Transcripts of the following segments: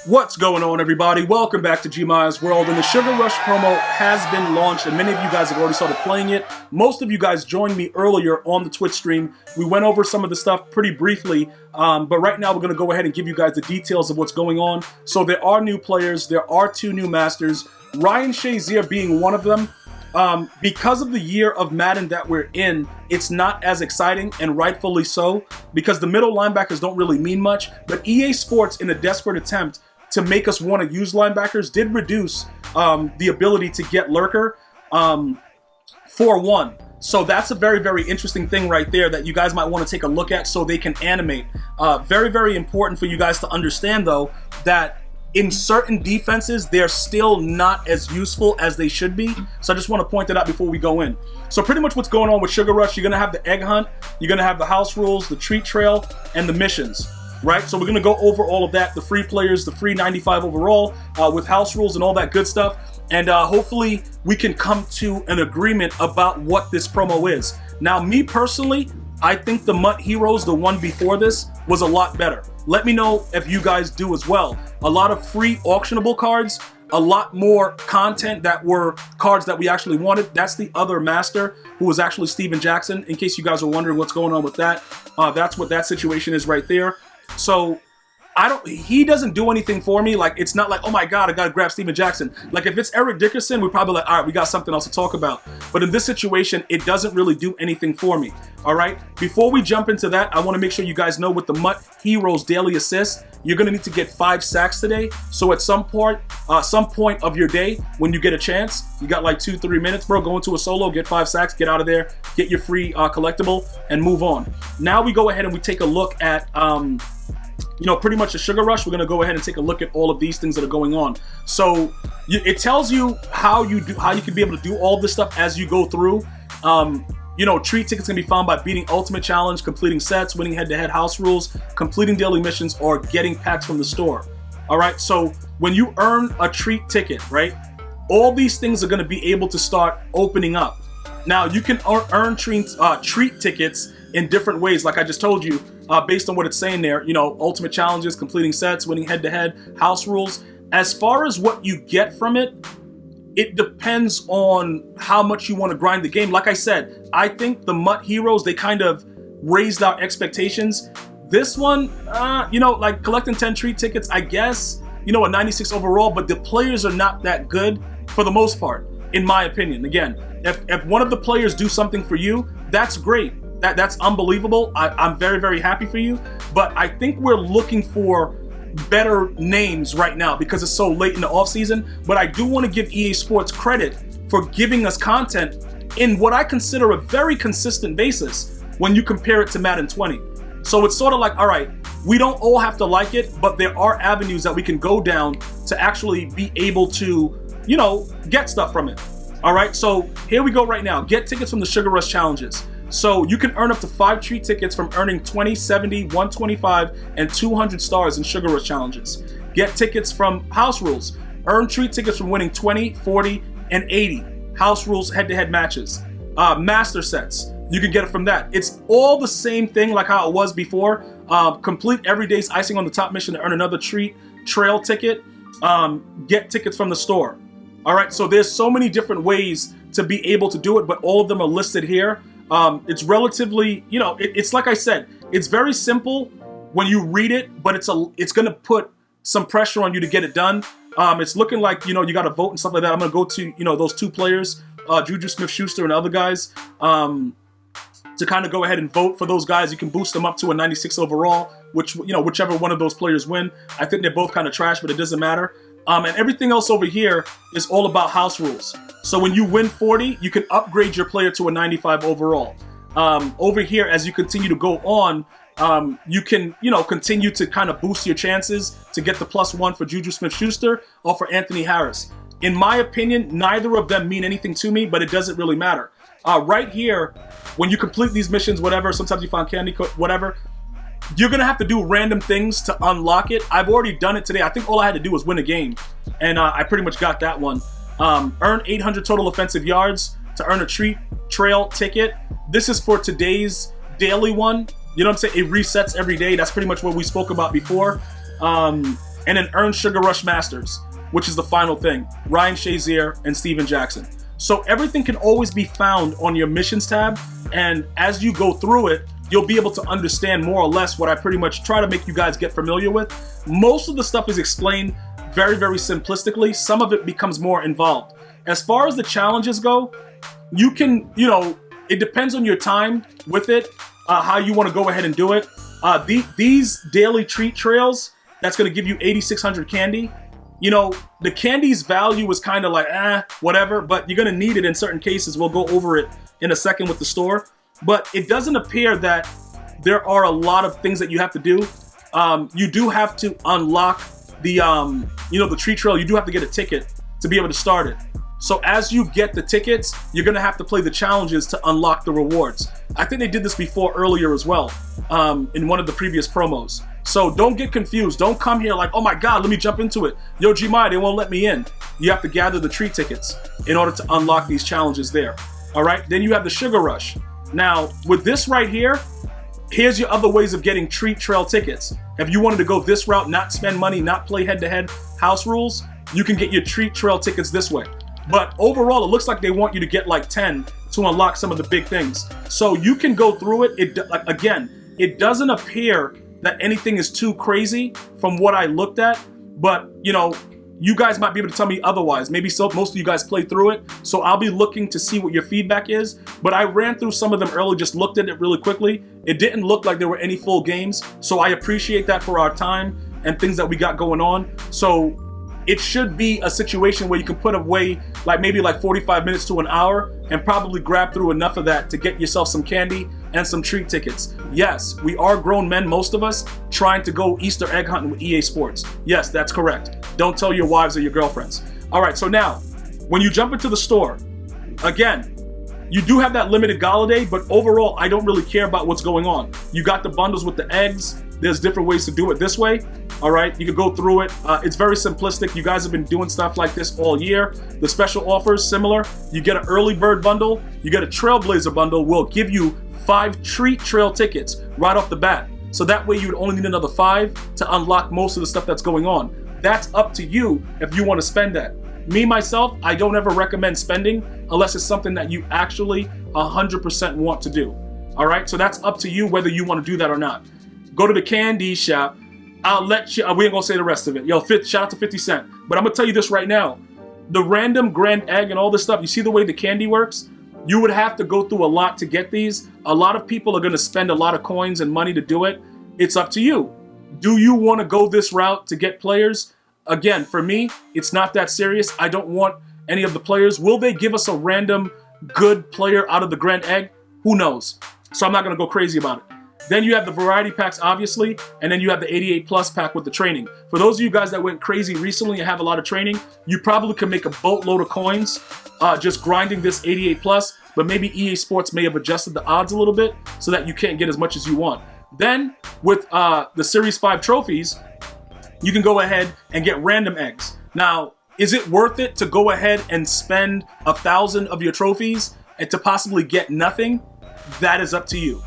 What's going on, everybody? Welcome back to GmiasWorld, and the Sugar Rush promo has been launched, and many of you guys have already started playing it. Most of you guys joined me earlier on the Twitch stream. We went over some of the stuff pretty briefly, but right now we're going to go ahead and give you guys the details of what's going on. So there are new players, there are 2 new masters, Ryan Shazier being one of them. Because of the year of Madden that we're in, it's not as exciting, and rightfully so, because the middle linebackers don't really mean much, but EA Sports, in a desperate attempt to make us want to use linebackers, did reduce the ability to get Lurker for 1. So that's a very, very interesting thing right there that you guys might want to take a look at so they can animate. Very, very important for you guys to understand, though, that in certain defenses, they're still not as useful as they should be. So I just want to point that out before we go in. So pretty much what's going on with Sugar Rush, you're going to have the egg hunt, you're going to have the house rules, the treat trail, and the missions. Right, so we're going to go over all of that, the free players, the free 95 overall, with house rules and all that good stuff. And hopefully we can come to an agreement about what this promo is. Now, me personally, I think the MUT Heroes, the one before this, was a lot better. Let me know if you guys do as well. A lot of free auctionable cards, a lot more content that were cards that we actually wanted. That's the other master, who was actually Steven Jackson, in case you guys are wondering what's going on with that. That's what that situation is right there. So he doesn't do anything for me. Like, it's not like, oh my God, I gotta grab Steven Jackson. Like, if it's Eric Dickerson, we're probably like, all right, we got something else to talk about. But in this situation, it doesn't really do anything for me. All right, before we jump into that, I want to make sure you guys know with the MUT Heroes daily assist, you're gonna need to get 5 sacks today. So at some point of your day, when you get a chance, you got like 2-3 minutes, bro, go into a solo, get 5 sacks, get out of there, get your free collectible, and move on. Now we go ahead and we take a look at pretty much a Sugar Rush. We're gonna go ahead and take a look at all of these things that are going on. So it tells you how you can be able to do all this stuff as you go through. Treat tickets can be found by beating Ultimate Challenge, completing sets, winning head-to-head house rules, completing daily missions, or getting packs from the store. All right, so when you earn a treat ticket, right, all these things are gonna be able to start opening up. Now, you can earn treat tickets in different ways, like I just told you, based on what it's saying there. Ultimate challenges, completing sets, winning head-to-head, house rules. As far as what you get from it, it depends on how much you want to grind the game. Like I said, I think the MUT Heroes, they kind of raised our expectations. This one, like collecting 10 treat tickets, I guess, a 96 overall, but the players are not that good for the most part, in my opinion. Again, if one of the players do something for you, that's great. That's unbelievable. I'm very, very happy for you. But I think we're looking for better names right now because it's so late in the offseason. But I do want to give EA Sports credit for giving us content in what I consider a very consistent basis when you compare it to Madden 20. So it's sort of like, all right, we don't all have to like it, but there are avenues that we can go down to actually be able to, get stuff from it. All right, so here we go right now. Get tickets from the Sugar Rush challenges. So you can earn up to 5 treat tickets from earning 20, 70, 125, and 200 stars in Sugar Rush challenges. Get tickets from house rules. Earn treat tickets from winning 20, 40, and 80 house rules head-to-head matches. Master sets, you can get it from that. It's all the same thing like how it was before. Complete every day's icing on the top mission to earn another treat trail ticket. Get tickets from the store. All right, so there's so many different ways to be able to do it, but all of them are listed here. It's relatively, it's like I said, it's very simple when you read it, but it's going to put some pressure on you to get it done. It's looking like, you got to vote and stuff like that. I'm going to go to, those 2 players, Juju Smith-Schuster and other guys, to kind of go ahead and vote for those guys. You can boost them up to a 96 overall, whichever one of those players win. I think they're both kind of trash, but it doesn't matter. And everything else over here is all about house rules. So when you win 40, you can upgrade your player to a 95 overall. Over here, as you continue to go on, you can, continue to kind of boost your chances to get the +1 for Juju Smith-Schuster or for Anthony Harris. In my opinion, neither of them mean anything to me, but it doesn't really matter. Right here, when you complete these missions, whatever, sometimes you find candy, whatever, you're going to have to do random things to unlock it. I've already done it today. I think all I had to do was win a game, and I pretty much got that one. Earn 800 total offensive yards to earn a treat trail ticket. This is for today's daily one. You know what I'm saying? It resets every day. That's pretty much what we spoke about before. and then earn Sugar Rush Masters, which is the final thing. Ryan Shazier and Steven Jackson. So everything can always be found on your missions tab, and as you go through it, you'll be able to understand more or less what I pretty much try to make you guys get familiar with. Most of the stuff is explained very, very simplistically. Some of it becomes more involved. As far as the challenges go, you can, it depends on your time with it, how you want to go ahead and do it. These daily treat trails, that's going to give you 8,600 candy. The candy's value is kind of like, whatever, but you're going to need it in certain cases. We'll go over it in a second with the store. But it doesn't appear that there are a lot of things that you have to do. You do have to unlock the, the treat trail. You do have to get a ticket to be able to start it. So as you get the tickets, you're going to have to play the challenges to unlock the rewards. I think they did this before earlier as well, in one of the previous promos. So don't get confused. Don't come here like, oh my God, let me jump into it. Yo, Gmia, they won't let me in. You have to gather the treat tickets in order to unlock these challenges there. All right, then you have the Sugar Rush. Now, with this right here, here's your other ways of getting treat trail tickets. If you wanted to go this route, not spend money, not play head-to-head house rules, you can get your treat trail tickets this way. But overall, it looks like they want you to get like 10 to unlock some of the big things. So you can go through it. Again, it doesn't appear that anything is too crazy from what I looked at, but you guys might be able to tell me otherwise. Maybe most of you guys played through it, so I'll be looking to see what your feedback is. But I ran through some of them early, just looked at it really quickly. It didn't look like there were any full games, so I appreciate that for our time and things that we got going on. So it should be a situation where you can put away maybe 45 minutes to an hour and probably grab through enough of that to get yourself some candy and some treat tickets. Yes, we are grown men, most of us, trying to go Easter egg hunting with EA Sports. Yes, that's correct. Don't tell your wives or your girlfriends. All right, so now, when you jump into the store, again, you do have that limited gala day, but overall, I don't really care about what's going on. You got the bundles with the eggs. There's different ways to do it this way. All right, you can go through it. It's very simplistic. You guys have been doing stuff like this all year. The special offers, similar. You get an early bird bundle. You get a Trailblazer bundle. We'll give you 5 treat trail tickets right off the bat. So that way you would only need another 5 to unlock most of the stuff that's going on. That's up to you if you want to spend that. Me, myself, I don't ever recommend spending unless it's something that you actually 100% want to do. All right, so that's up to you whether you want to do that or not. Go to the candy shop. I'll let you, we ain't gonna say the rest of it. Yo, shout out to 50 Cent. But I'm gonna tell you this right now. The random grand egg and all this stuff, you see the way the candy works? You would have to go through a lot to get these. A lot of people are gonna spend a lot of coins and money to do it. It's up to you. Do you wanna go this route to get players? Again, for me, it's not that serious. I don't want any of the players. Will they give us a random good player out of the grand egg? Who knows? So I'm not gonna go crazy about it. Then you have the variety packs, obviously, and then you have the 88 plus pack with the training. For those of you guys that went crazy recently and have a lot of training, you probably can make a boatload of coins just grinding this 88 plus, but maybe EA Sports may have adjusted the odds a little bit so that you can't get as much as you want. Then with the Series 5 trophies, you can go ahead and get random eggs. Now, is it worth it to go ahead and spend 1,000 of your trophies and to possibly get nothing? That is up to you.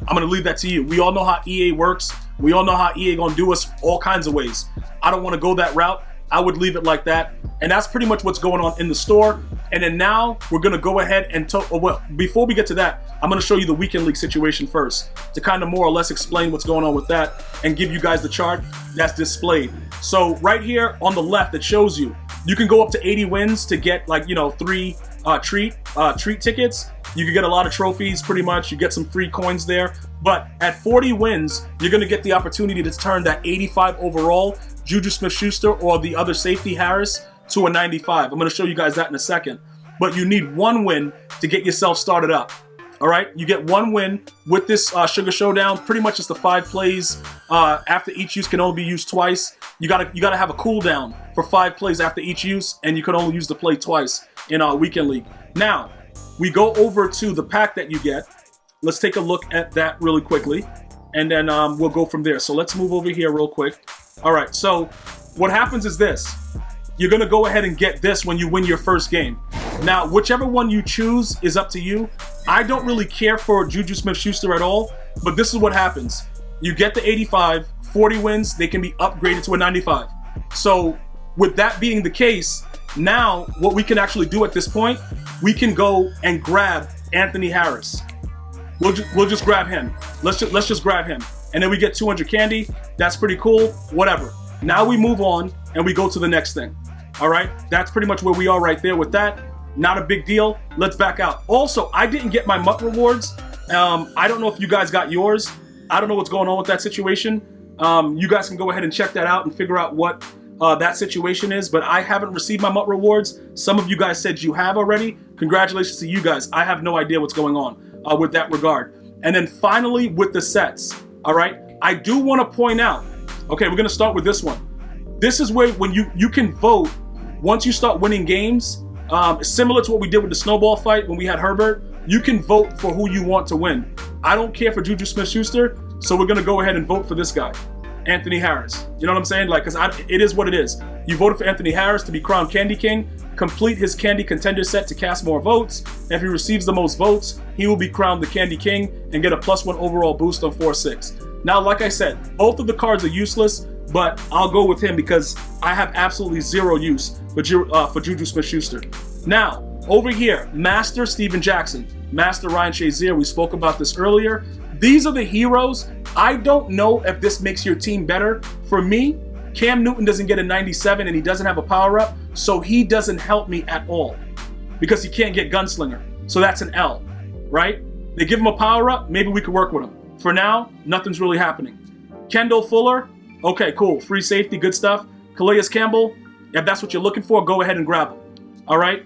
I'm gonna leave that to you. We all know how EA works. We all know how EA gonna do us all kinds of ways. I don't wanna go that route. I would leave it like that. And that's pretty much what's going on in the store. And then now we're gonna go ahead and before we get to that, I'm gonna show you the Weekend League situation first to kind of more or less explain what's going on with that and give you guys the chart that's displayed. So right here on the left, it shows you can go up to 80 wins to get 3 treat tickets. You can get a lot of trophies pretty much. You get some free coins there. But at 40 wins, you're going to get the opportunity to turn that 85 overall Juju Smith-Schuster or the other safety Harris to a 95. I'm going to show you guys that in a second. But you need 1 win to get yourself started up. All right, you get 1 win with this Sugar Showdown. Pretty much it's the 5 plays. After each use can only be used twice. You gotta have a cooldown for 5 plays after each use, and you can only use the play twice in our Weekend League. Now, we go over to the pack that you get. Let's take a look at that really quickly, and then we'll go from there. So let's move over here real quick. All right, so what happens is this. You're gonna go ahead and get this when you win your first game. Now, whichever one you choose is up to you. I don't really care for Juju Smith-Schuster at all, but this is what happens. You get the 85, 40 wins, they can be upgraded to a 95. So with that being the case, now what we can actually do at this point, we can go and grab Anthony Harris. We'll just grab him. Let's just grab him. And then we get 200 candy. That's pretty cool, whatever. Now we move on and we go to the next thing. All right, that's pretty much where we are right there with that. Not a big deal. Let's back out. Also, I didn't get my MUT rewards. I don't know if you guys got yours. I don't know what's going on with that situation. You guys can go ahead and check that out and figure out what that situation is, but I haven't received my MUT rewards. Some of you guys said you have already. Congratulations to you guys. I have no idea what's going on with that regard. And then finally with the sets, all right, I do want to point out, okay, we're going to start with this one. This is where when you can vote once you start winning games, similar to what we did with the snowball fight when we had Herbert. You can vote for who you want to win. I don't care for Juju Smith-Schuster, so we're going to go ahead and vote for this guy, Anthony Harris. You know what I'm saying? Like, because it is what it is. You voted for Anthony Harris to be crowned Candy King, complete his Candy Contender set to cast more votes. If he receives the most votes, he will be crowned the Candy King and get a +1 overall boost on 4-6. Now, like I said, both of the cards are useless, but I'll go with him because I have absolutely zero use for Juju Smith-Schuster. Now, over here, Master Steven Jackson, Master Ryan Shazier, we spoke about this earlier. These are the heroes. I don't know if this makes your team better. For me, Cam Newton doesn't get a 97 and he doesn't have a power-up, so he doesn't help me at all because he can't get Gunslinger. So that's an L, right? They give him a power-up, maybe we could work with him. For now, nothing's really happening. Kendall Fuller, okay, cool. Free safety, good stuff. Calais Campbell, if that's what you're looking for, go ahead and grab him. All right?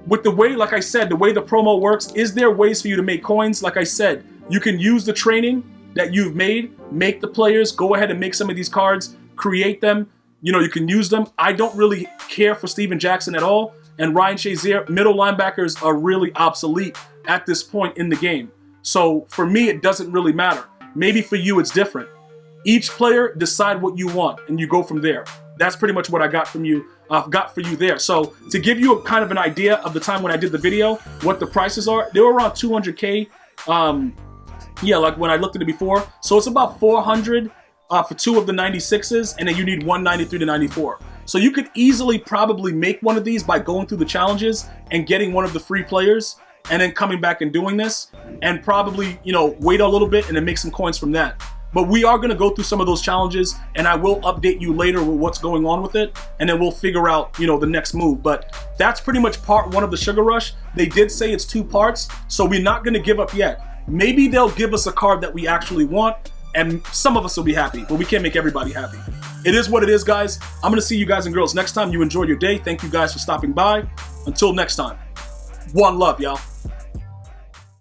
With the way, like I said, the way the promo works, is there ways for you to make coins? Like I said, you can use the training that you've made, make the players, go ahead and make some of these cards, create them. You know, you can use them. I don't really care for Steven Jackson at all. And Ryan Shazier, middle linebackers are really obsolete at this point in the game. So for me, it doesn't really matter. Maybe for you, it's different. Each player decide what you want and you go from there. That's pretty much what I got from you, got for you there. So to give you a kind of an idea of the time when I did the video, what the prices are, they were around 200K. Yeah, like when I looked at it before. So it's about 400 for 2 of the 96s, and then you need 193 to 94. So you could easily probably make one of these by going through the challenges and getting one of the free players, and then coming back and doing this, and probably, you know, wait a little bit and then make some coins from that. But we are going to go through some of those challenges, and I will update you later with what's going on with it, and then we'll figure out, you know, the next move. But that's pretty much part 1 of the Sugar Rush. They did say it's 2 parts, so we're not going to give up yet. Maybe they'll give us a card that we actually want, and some of us will be happy, but we can't make everybody happy. It is what it is, guys. I'm going to see you guys and girls next time. You enjoy your day. Thank you guys for stopping by. Until next time, one love, y'all.